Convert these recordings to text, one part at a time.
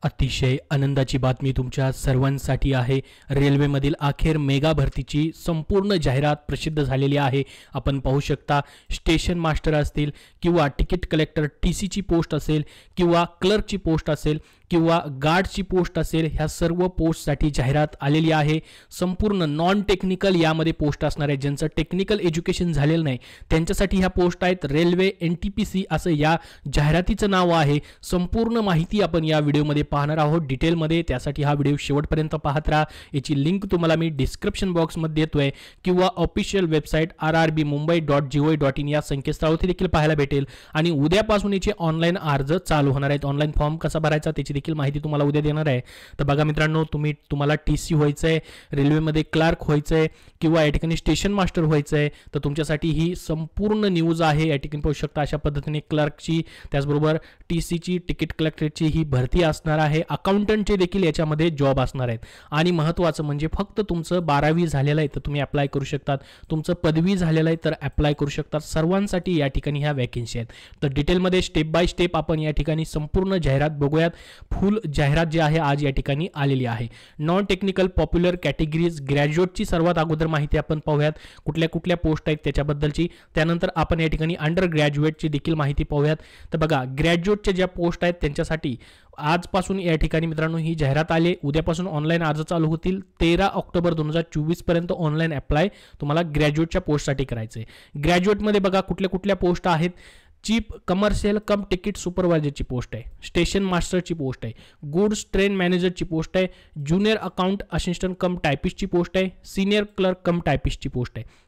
अतिशय आनंदाची बातमी तुमच्या सर्वांसाठी आहे। रेल्वेमधील अखेर मेगा भरतीची संपूर्ण जाहिरात प्रसिद्ध झालेली आहे। आपण पाहू शकता स्टेशन मास्टर असतील किंवा तिकीट कलेक्टर टीसीची पोस्ट असेल किंवा क्लर्कची पोस्ट असेल किंवा गार्डची पोस्ट असेल, ह्या सर्व पोस्टसाठी जाहिरात आलेली आहे। संपूर्ण नॉन टेक्निकल यामध्ये पोस्ट असणार आहे। ज्यांचं टेक्निकल एज्युकेशन झालेलं नाही त्यांच्यासाठी ह्या पोस्ट आहेत। रेल्वे NTPC असं या जाहिरातीचं नाव आहे। संपूर्ण माहिती आपण या व्हिडिओमध्ये पाहणार आहोत डिटेलमध्ये, त्यासाठी हा व्हिडिओ शेवटपर्यंत पाहत राहा। याची लिंक तुम्हाला मी डिस्क्रिप्शन बॉक्समध्ये देतोय किंवा ऑफिशियल वेबसाईट rrbmumbai.gov.in या संकेतस्थळावरती देखील पाहायला भेटेल। आणि उद्यापासून याचे ऑनलाईन अर्ज चालू होणार आहेत। ऑनलाईन फॉर्म कसा भरायचा त्याची देखील माहिती तुम्हाला उद्या देणार आहे। तर बघा मित्रांनो, तुम्हाला TC व्हायचंय, रेल्वेमध्ये क्लार्क व्हायचंय किंवा या ठिकाणी स्टेशन मास्टर व्हायचंय, तर तुमच्यासाठी ही संपूर्ण न्यूज आहे। या ठिकाणी पाहू शकता अशा पद्धतीने क्लार्कची, त्याचबरोबर TCची, तिकीट कलेक्टरची ही भरती असणार आहे। अकाउंटंटचे देखील याच्यामध्ये जॉब असणार आहेत। आणि महत्त्वाचं म्हणजे फक्त तुमचं 12वी झालेलं आहे तर तुम्ही अप्लाय करू शकतात, तुमचं पदवी झालेलं आहे तर अप्लाय करू शकतात। सर्वांसाठी या ठिकाणी ह्या वॅकन्सी आहेत। तर डिटेलमध्ये स्टेप बाय स्टेप आपण या ठिकाणी संपूर्ण जाहिरात बघूयात। फुल जाहिरात जी आहे आज या ठिकाणी आलेली आहे। नॉन टेक्निकल पॉप्युलर कॅटेगरीज ग्रॅज्युएटची सर्वात अगोदर माहिती आपण पाहूयात, कुठल्या कुठल्या पोस्ट आहेत त्याच्याबद्दलची। त्यानंतर आपण या ठिकाणी अंडर ग्रॅज्युएटची देखील माहिती पाहूयात। तर बघा, ग्रॅज्युएटच्या ज्या पोस्ट आहेत त्यांच्यासाठी आजपासून या ठिकाणी मित्रांनो ही जाहिरात आली। उद्यापासून ऑनलाईन अर्ज चालू होतील। 13 ऑक्टोबर 2024 पर्यंत ऑनलाईन अप्लाय तुम्हाला ग्रॅज्युएटच्या पोस्टसाठी करायचं आहे। ग्रॅज्युएटमध्ये बघा कुठल्या कुठल्या पोस्ट आहेत। चीफ कमर्शियल कम तिकीट सुपरवायझरची पोस्ट आहे, स्टेशन मास्टरची पोस्ट आहे, गुड्स ट्रेन मॅनेजरची पोस्ट आहे, ज्युनियर अकाउंट असिस्टंट कम टायपिस्टची पोस्ट आहे, सिनियर क्लर्क कम टायपिस्टची पोस्ट आहे।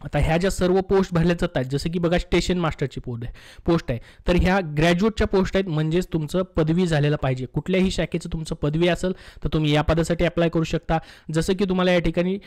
आता ह्या ज्या सर्व पोस्ट भरल्या जात आहेत, जसं की बघा स्टेशन मास्टरची पोस्ट आहे, तर ह्या ग्रॅज्युएटच्या पोस्ट आहेत। म्हणजेच तुमचं पदवी झालेलं पाहिजे, कुठल्याही शाखेचं तुमचं पदवी असेल तर तुम्ही या पदासाठी अप्लाय करू शकता। जसं की तुम्हाला या ठिकाणी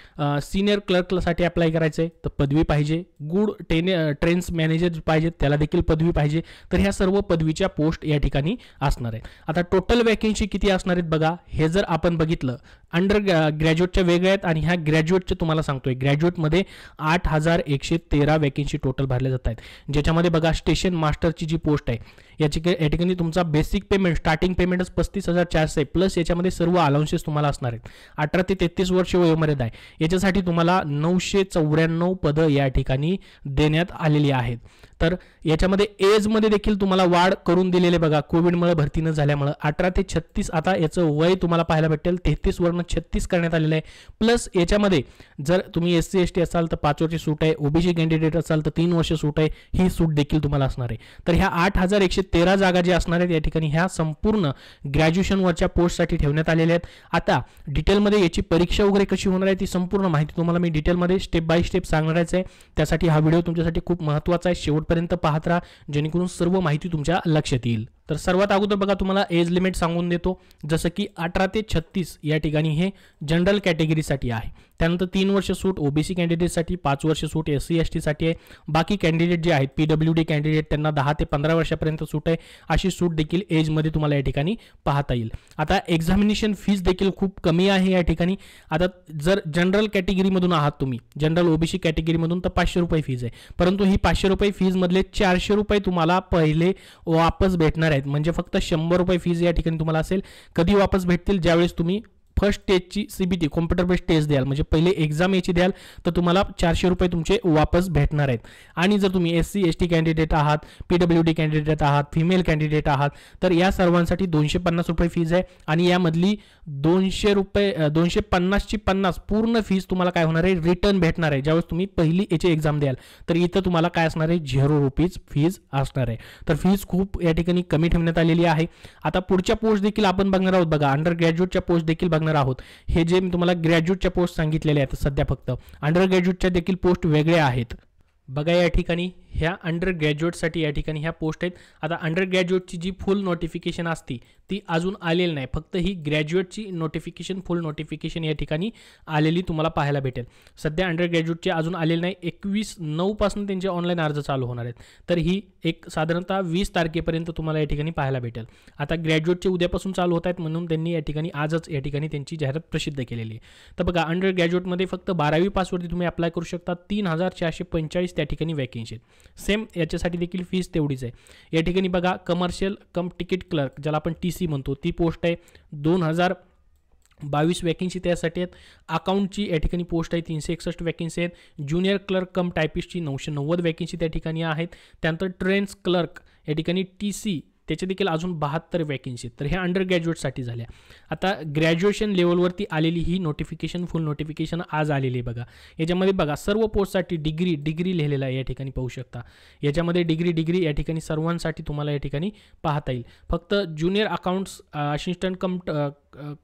सिनियर क्लर्कसाठी अप्लाय करायचं आहे तर पदवी पाहिजे, गुड ट्रेन्स मॅनेजर पाहिजे त्याला देखील पदवी पाहिजे। तर ह्या सर्व पदवीच्या पोस्ट या ठिकाणी असणार आहेत। आता टोटल वॅकन्सी किती असणार आहेत बघा, हे जर आपण बघितलं अंडर ग्रॅज्युएटच्या वेगळ्या आहेत आणि ह्या ग्रॅज्युएटचे तुम्हाला सांगतोय, ग्रॅज्युएटमध्ये 8113 वॅकन्सी टोटल भरल्या जात आहेत। ज्याच्यामध्ये बघा स्टेशन मास्टरची जी पोस्ट आहे याची या ठिकाणी तुमचा बेसिक पेमेंट स्टार्टिंग पेमेंटच 35,400 आहे, प्लस याच्यामध्ये सर्व अलाउन्सेस तुम्हाला असणार आहेत। 18 ते 33 वर्ष वयोमर्यादा आहे। याच्यासाठी तुम्हाला 994 पदं या ठिकाणी देण्यात आलेली आहेत। तर याच्यामध्ये एजमध्ये देखील तुम्हाला वाढ करून दिलेले बघा, कोविडमुळे भरती न झाल्यामुळे 18 ते 36 आता याचं वय तुम्हाला पाहायला भेटेल 33 वरून 36 करण्यात आलेलं आहे। प्लस याच्यामध्ये जर तुम्ही SC ST असाल तर 5 वर्ष सूट आहे, OBC कॅन्डिडेट असाल तर 3 वर्ष सूट आहे, ही सूट देखील तुम्हाला असणार आहे। तर ह्या 8113 जागा ज्या असणार आहेत या ठिकाणी ह्या संपूर्ण ग्रॅज्युएशनवरच्या पोस्टसाठी ठेवण्यात आलेल्या आहेत। आता डिटेलमध्ये याची परीक्षा वगैरे कशी होणार आहे ती संपूर्ण माहिती तुम्हाला मी डिटेलमध्ये स्टेप बाय स्टेप सांगणारच आहे। त्यासाठी हा व्हिडिओ तुमच्यासाठी खूप महत्त्वाचा आहे, शेवटपर्यंत पाहत राहा जेणेकरून सर्व माहिती तुमच्या लक्षात येईल। तर सर्वात अगोदर बघा तुम्हाला एज लिमिट सांगून देतो, जसं की 18 ते 36 या ठिकाणी हे जनरल कॅटेगरीसाठी आहे। त्यानंतर 3 वर्ष सूट OBC कॅन्डिडेटसाठी, 5 वर्ष सूट SC ST साठी आहे। बाकी कॅन्डिडेट जे आहेत PWD कॅन्डिडेट त्यांना 10 ते 15 वर्षापर्यंत सूट आहे। अशी सूट देखील एजमध्ये तुम्हाला या ठिकाणी पाहता येईल। आता एक्झामिनेशन फीस देखील खूप कमी आहे या ठिकाणी। आता जर जनरल कॅटेगरीमधून आहात तुम्ही, जनरल OBC कॅटेगरीमधून तर 500 रुपये फीज आहे, परंतु ही 500 रुपये फीजमधले 400 रुपये तुम्हाला पहिले वापस भेटणार आहेत। म्हणजे फक्त 100 रुपये फीज या ठिकाणी तुम्हाला असेल। कधी वापस भेटतील? ज्यावेळेस तुम्ही फर्स्ट स्टेजची CBT कॉम्प्युटर बेस्ड टेस्ट द्याल, म्हणजे पहिले एक्झाम याची द्याल तर तुम्हाला 400 रुपये तुमचे वापस भेटणार आहेत। आणि जर तुम्ही SC ST कॅन्डिडेट आहात, PWD कॅन्डिडेट आहात, फिमेल कॅन्डिडेट आहात तर या सर्वांसाठी 250 रुपये फीज आहे। आणि यामधली 250ची 50 पूर्ण फीज तुम्हाला काय होणार आहे, रिटर्न भेटणार आहे। ज्यावेळेस तुम्ही पहिली याची एक्झाम द्याल तर इथं तुम्हाला काय असणार आहे, 0 रुपीज फीज असणार आहे। तर फीज खूप या ठिकाणी कमी ठेवण्यात आलेली आहे। आता पुढच्या पोस्ट देखील आपण बघणार आहोत बघा, अंडर ग्रॅज्युएटच्या पोस्ट देखील आहोत। हे जे मी तुम्हाला ग्रॅज्युएटच्या पोस्ट सांगितलेले आहेत सध्या फक्त अंडर ग्रॅज्युएटच्या देखील पोस्ट वेगळ्या आहेत। बघा या ठिकाणी ह्या अंडर ग्रॅज्युएटसाठी या ठिकाणी ह्या पोस्ट आहेत। आता अंडर ग्रॅज्युएटची जी फुल नोटिफिकेशन असती ती अजून आलेली नाही, फक्त ही ग्रॅज्युएटची नोटिफिकेशन फुल नोटिफिकेशन या ठिकाणी आलेली तुम्हाला पाहायला भेटेल। सध्या अंडर ग्रॅज्युएटचे अजून आलेले नाही, 21/9 पासून त्यांचे ऑनलाईन अर्ज चालू होणार आहेत। तर ही एक साधारणतः 20 तारखेपर्यंत तुम्हाला या ठिकाणी पाहायला भेटेल। आता ग्रॅज्युएटचे उद्यापासून चालू होत आहेत म्हणून त्यांनी या ठिकाणी आजच या ठिकाणी त्यांची जाहिरात प्रसिद्ध केलेली आहे। तर बघा अंडर ग्रॅज्युएटमध्ये फक्त 12वी पासवरती तुम्ही अप्लाय करू शकता। 3445 त्या ठिकाणी वॅकन्सी आहेत। सेम याच्यासाठी देखील फीस तेवढीच आहे. या ठिकाणी बघा कमर्शियल कम तिकीट क्लर्क ज्याला आपण TC म्हणतो ती पोस्ट आहे 2022 वॅकेन्सी त्यासाठी आहेत. अकाउंटची या ठिकाणी पोस्ट आहे 361 वॅकेन्सी आहेत. ज्युनियर क्लर्क कम टायपिस्टची 990 वॅकेन्सी त्या ठिकाणी आहेत. त्यानंतर ट्रेन्स क्लर्क या ठिकाणी TC त्याचे देखील अजून 72 वॅकेन्सी आहेत. तर हे अंडर ग्रॅज्युएटसाठी झाल्या. आता ग्रॅज्युएशन लेवलवरती आलेली ही नोटिफिकेशन फुल नोटिफिकेशन आज आलेली आहे बघा. याच्यामध्ये बघा सर्व पोस्टसाठी डिग्री लिहिलेला आहे या ठिकाणी पाहू शकता. याच्यामध्ये डिग्री या ठिकाणी सर्वांसाठी तुम्हाला या ठिकाणी पाहता येईल. फक्त junior accounts assistant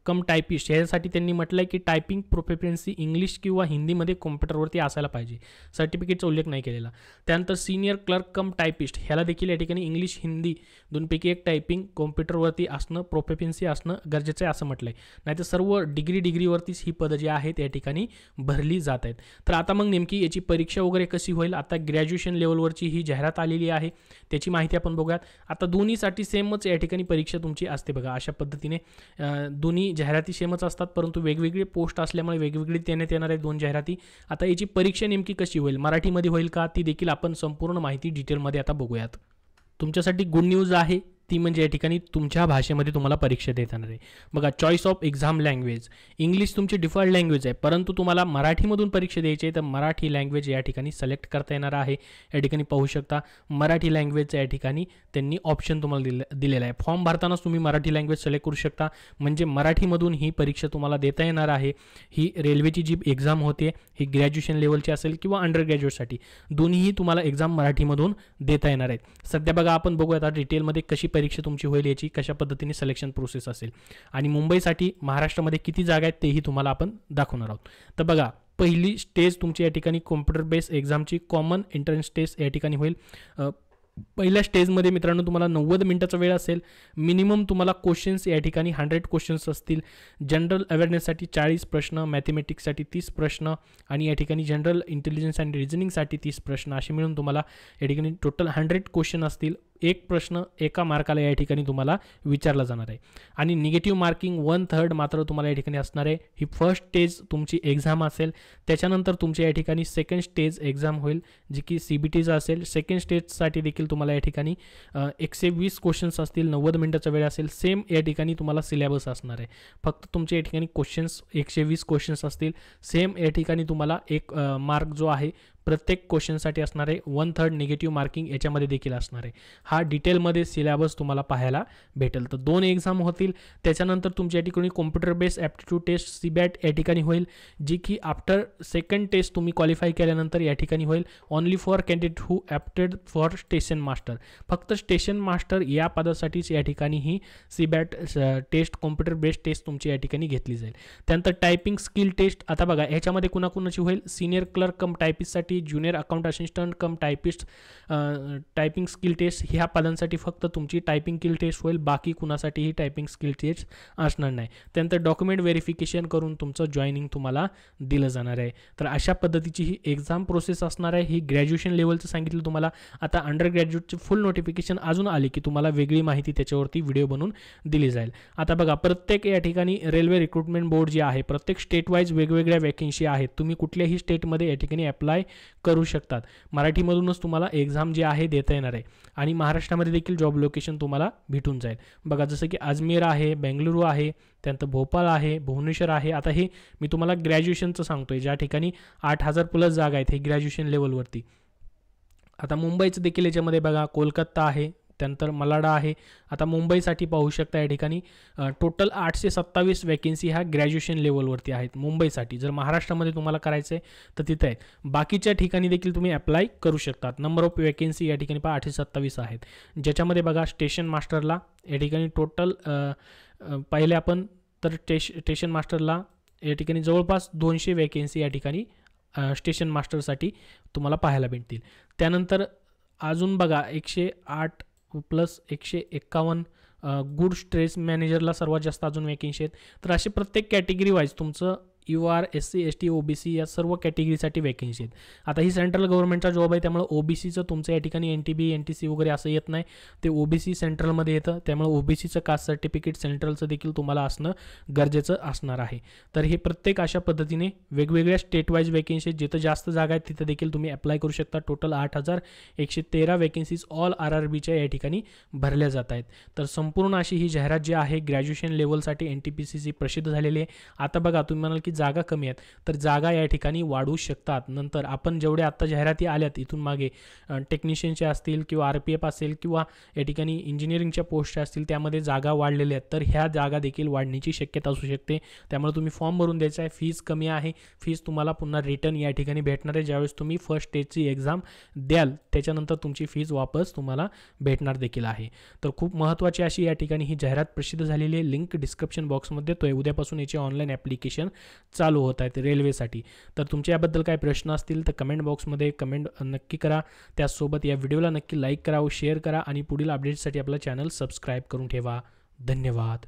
cum typist ह्यासाठी त्यांनी म्हटलं आहे की टायपिंग प्रोफिशियन्सी इंग्लिश किंवा हिंदीमध्ये कॉम्प्युटरवरती असायला पाहिजे. सर्टिफिकेटचा उल्लेख नाही केलेला. त्यानंतर सिनियर क्लर्क कम टायपिस्ट ह्याला देखील या ठिकाणी इंग्लिश हिंदी दोनपैकी एक टायपिंग कॉम्प्युटरवरती असणं प्रोफिशियन्सी असणं गरजेचं आहे असं म्हटलं आहे. नाहीतर सर्व डिग्रीवरतीच ही पदं जी आहेत या ठिकाणी भरली जात आहेत. तर आता मग नेमकी याची परीक्षा वगैरे कशी होईल. आता ग्रॅज्युएशन लेवलवरची ही जाहिरात आलेली आहे त्याची माहिती आपण बघूयात. आता दोन्हीसाठी सेमच या ठिकाणी परीक्षा तुमची असते बघा. अशा पद्धतीने दोन्ही जाहिराती सेमच असतात परंतु वेगवेगळे पोस्ट असल्यामुळे वेगवेगळी देण्यात येणार आहे दोन जाहिराती. आता याची परीक्षा नेमकी कशी होईल मराठीमध्ये होईल का ती देखील आपण संपूर्ण माहिती डिटेलमध्ये आता बघूयात. तुमच्यासाठी गुड न्यूज आहे ती म्हणजे या ठिकाणी तुमच्या भाषेमध्ये तुम्हाला परीक्षा देता येणार आहे बघा. Choice of exam language English तुमची डिफॉल्ट लँग्वेज आहे परंतु तुम्हाला मराठीमधून परीक्षा द्यायची आहे तर मराठी लँग्वेज या ठिकाणी सिलेक्ट करता येणार आहे. या ठिकाणी पाहू शकता मराठी लँग्वेजचं या ठिकाणी त्यांनी ऑप्शन तुम्हाला दिलेला आहे. फॉर्म भरतानाच तुम्ही मराठी लँग्वेज सिलेक्ट करू शकता म्हणजे मराठीमधून ही परीक्षा तुम्हाला देता येणार आहे. ही रेल्वेची जी एक्झाम होते ही ग्रॅज्युएशन लेवलची असेल किंवा अंडर ग्रॅज्युएटसाठी दोन्हीही तुम्हाला एक्झाम मराठीमधून देता येणार आहेत. सध्या बघा आपण बघूया आता डिटेलमध्ये कशी परीक्षा तुमची होईल याची कशा पद्धतीने सिलेक्शन प्रोसेस असेल आणि मुंबईसाठी महाराष्ट्रामध्ये किती जागा आहेत तेही तुम्हाला आपण दाखवणार आहोत. तर बघा पहिली स्टेज तुमची या ठिकाणी कॉम्प्युटर बेस्ड एक्झामची कॉमन एंट्रन्स टेस्ट या ठिकाणी होईल. पहिल्या स्टेजमध्ये मित्रांनो तुम्हाला 90 मिनिटाचा वेळ असेल. मिनिमम तुम्हाला क्वेश्चन्स या ठिकाणी 100 क्वेश्चन्स असतील. जनरल अवेअरनेससाठी 40 प्रश्न, मॅथमॅटिक्ससाठी 30 प्रश्न आणि या ठिकाणी जनरल इंटेलिजन्स आणि रिझनिंगसाठी 30 प्रश्न असे मिळून तुम्हाला या ठिकाणी टोटल 100 क्वेश्चन असतील. एक प्रश्न एका मार्काला या ठिकाणी तुम्हाला विचारला जाणार आहे आणि निगेटिव्ह मार्किंग 1/3 मात्र तुम्हाला या ठिकाणी असणार आहे. ही फर्स्ट स्टेज तुमची एक्झाम असेल. त्याच्यानंतर तुमच्या या ठिकाणी सेकंड स्टेज एक्झाम होईल जी की CBTचं असेल. सेकंड स्टेजसाठी देखील तुम्हाला या ठिकाणी 120 क्वेश्चन्स असतील. 90 मिनिटाचा वेळ असेल. सेम या ठिकाणी तुम्हाला सिलेबस असणार आहे. फक्त तुमच्या या ठिकाणी क्वेश्चन्स 120 क्वेश्चन्स असतील. सेम या ठिकाणी तुम्हाला एक मार्क जो आहे प्रत्येक क्वेश्चनसाठी असणार आहे. 1/3 निगेटिव्ह मार्किंग याच्यामध्ये देखील असणार आहे. हा डिटेलमध्ये सिलेबस तुम्हाला पाहायला भेटेल. तर 2 एक्झाम होतील. त्याच्यानंतर तुमच्या या ठिकाणी computer based aptitude test CBAT या ठिकाणी होईल जी की आफ्टर सेकंड टेस्ट तुम्ही क्वालिफाय केल्यानंतर या ठिकाणी होईल. Only for candidate who opted for station master. फक्त स्टेशन मास्टर या पदासाठीच या ठिकाणी ही CBAT test computer based test तुमची या ठिकाणी घेतली जाईल. त्यानंतर टायपिंग स्किल टेस्ट आता बघा ह्याच्यामध्ये कुणाकुणाची होईल. सिनियर क्लर्क कम टायपिस्टसाठी junior account assistant cum typist typing skill test ह्या पदांसाठी फक्त तुमची टायपिंग स्किल टेस्ट होईल. बाकी कुणासाठीही टायपिंग स्किल टेस्ट असणार नाही. त्यानंतर डॉक्युमेंट व्हेरिफिकेशन करून तुमचं जॉईनिंग तुम्हाला दिलं जाणार आहे. तर अशा पद्धतीची ही एक्झाम प्रोसेस असणार आहे. ही ग्रॅज्युएशन लेवलचं सांगितलं तुम्हाला. आता अंडर ग्रॅज्युएटची फुल नोटिफिकेशन अजून आली की तुम्हाला वेगळी माहिती त्याच्यावरती व्हिडिओ बनवून दिली जाईल. आता बघा प्रत्येक या ठिकाणी रेल्वे रिक्रुटमेंट बोर्ड जे आहे प्रत्येक स्टेट वाईज वेगवेगळ्या वॅकेन्सी आहेत. तुम्ही कुठल्याही स्टेटमध्ये या ठिकाणी अप्लाय करू शकतात. मराठीमधूनच तुम्हाला एक्झाम जे आहे देता येणार आहे आणि महाराष्ट्रामध्ये देखील जॉब लोकेशन तुम्हाला भेटून जाईल. बघा जसं की अजमेर आहे, बेंगलुरू आहे, त्यानंतर भोपाळ आहे, भुवनेश्वर आहे. आता हे मी तुम्हाला ग्रॅज्युएशनचं सांगतोय ज्या ठिकाणी 8000 प्लस जागा आहेत हे ग्रॅज्युएशन लेवलवरती. आता मुंबईचं देखील याच्यामध्ये बघा कोलकाता आहे, त्यानंतर मलाडा आहे. आता मुंबईसाठी पाहू शकता या ठिकाणी टोटल 827 वॅकेन्सी ह्या ग्रॅज्युएशन लेवलवरती आहेत मुंबईसाठी. जर महाराष्ट्रामध्ये तुम्हाला करायचं आहे तर तिथं आहे. बाकीच्या ठिकाणी देखील तुम्ही अप्लाय करू शकतात. नंबर ऑफ वॅकेन्सी या ठिकाणी 827 आहेत. ज्याच्यामध्ये बघा स्टेशन मास्टरला या ठिकाणी टोटल पाहिले आपण तर स्टेशन मास्टरला या ठिकाणी जवळपास 200 वॅकेन्सी या ठिकाणी स्टेशन मास्टरसाठी तुम्हाला पाहायला भेटतील. त्यानंतर अजून बघा 108 प्लस 151 गुड स्ट्रेस मॅनेजरला सर्वात जास्त अजून वॅकेन्सी आहेत. तर असे प्रत्येक कॅटेगरी वाईज तुमचं UR, SC, ST, OBC या सर्व कॅटेगरीसाठी वॅकेन्सी आहेत. आता ही सेंट्रल गव्हर्नमेंटचा जॉब आहे, त्यामुळे OBCचं तुमचं या ठिकाणी NTB, NTC वगैरे असं येत नाही, ते OBC सेंट्रलमध्ये येतं. त्यामुळे OBCचं कास्ट सर्टिफिकेट सेंट्रलचं देखील तुम्हाला असणं गरजेचं असणार आहे. तर हे प्रत्येक अशा पद्धतीने वेगवेगळ्या स्टेट वाईज वॅकेन्सी, जिथं जास्त जागा आहेत तिथं देखील तुम्ही अप्लाय करू शकता. टोटल 8,113 वॅकेन्सीज ऑल RRBच्या या ठिकाणी भरल्या जात आहेत. तर संपूर्ण अशी ही जाहिरात जी आहे ग्रॅज्युएशन लेवलसाठी NTPCची प्रसिद्ध झालेली आहे. आता बघा, तुम्ही म्हणाल की जागा कमी आहेत, तर जागा या ठिकाणी वाढू शकतात. नंतर आपण जेवढे आता जाहिराती आल्यात इथून मागे टेक्निशियनच्या असतील किंवा RPF असेल किंवा या ठिकाणी इंजिनिअरिंगच्या पोस्ट असतील, त्यामध्ये जागा वाढलेल्या आहेत. तर ह्या जागा देखील वाढण्याची शक्यता असू शकते. त्यामुळे तुम्ही फॉर्म भरून द्यायचा आहे. फीज कमी आहे. फीज तुम्हाला पुन्हा रिटर्न या ठिकाणी भेटणार आहे. ज्यावेळेस तुम्ही फर्स्ट स्टेजची एक्झाम द्याल त्याच्यानंतर तुमची फीज वापस तुम्हाला भेटणार देखील आहे. तर खूप महत्त्वाची अशी या ठिकाणी ही जाहिरात प्रसिद्ध झालेली आहे. लिंक डिस्क्रिप्शन बॉक्समध्ये तो आहे. उद्यापासून याचे ऑनलाईन ॲप्लिकेशन चालू होत आहेत रेल्वेसाठी. तर तुमच्या याबद्दल काही प्रश्न असतील तर कमेंट बॉक्समध्ये कमेंट नक्की करा. त्याचसोबत या व्हिडिओला नक्की लाईक करा व शेअर करा आणि पुढील अपडेट्ससाठी आपला चॅनल सबस्क्राईब करून ठेवा. धन्यवाद.